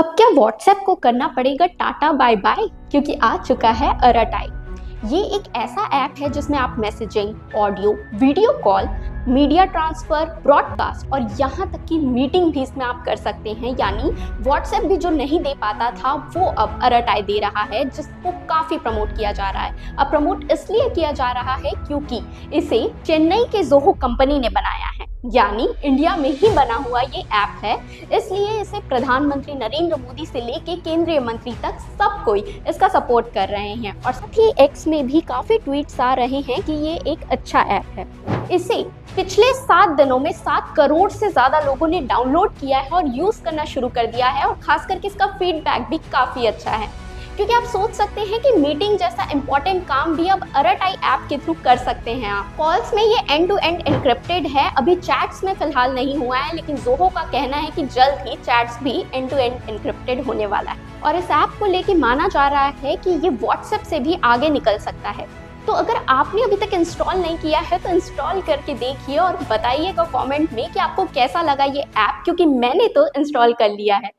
अब क्या व्हाट्सएप को करना पड़ेगा टाटा बाय बाय, क्योंकि आ चुका है अराटाई। ये एक ऐसा ऐप है जिसमें आप messaging, audio, video call, media transfer, broadcast और यहाँ तक कि मीटिंग भी इसमें आप कर सकते हैं। यानी व्हाट्सएप भी जो नहीं दे पाता था वो अब अराटाई दे रहा है, जिसको काफ़ी प्रमोट किया जा रहा है। अब प्रमोट इसलिए किया जा रहा है क्योंकि इसे चेन्नई के जोहो कंपनी ने बनाया है, यानी इंडिया में ही बना हुआ ये ऐप है। इसलिए इसे प्रधानमंत्री नरेंद्र मोदी से लेके केंद्रीय मंत्री तक सब कोई इसका सपोर्ट कर रहे हैं और साथ ही एक्स में भी काफ़ी ट्वीट्स आ रहे हैं कि ये एक अच्छा ऐप है। इसे पिछले 7 दिनों में 7 करोड़ से ज़्यादा लोगों ने डाउनलोड किया है और यूज़ करना शुरू कर दिया है और खास करके इसका फीडबैक भी काफ़ी अच्छा है। क्योंकि आप सोच सकते हैं कि मीटिंग जैसा इंपॉर्टेंट काम भी अब अराटाई ऐप के थ्रू कर सकते हैं आप। कॉल्स में ये एंड टू एंड एन्क्रिप्टेड है, अभी चैट्स में फिलहाल नहीं हुआ है, लेकिन जोहो का कहना है कि जल्द ही चैट्स भी एंड टू एंड एन्क्रिप्टेड होने वाला है। और इस ऐप को लेके माना जा रहा है कि ये व्हाट्सएप से भी आगे निकल सकता है। तो अगर आपने अभी तक इंस्टॉल नहीं किया है तो इंस्टॉल करके देखिए और बताइएगा कमेंट में कि आपको कैसा लगा ये ऐप, क्योंकि मैंने तो इंस्टॉल कर लिया है।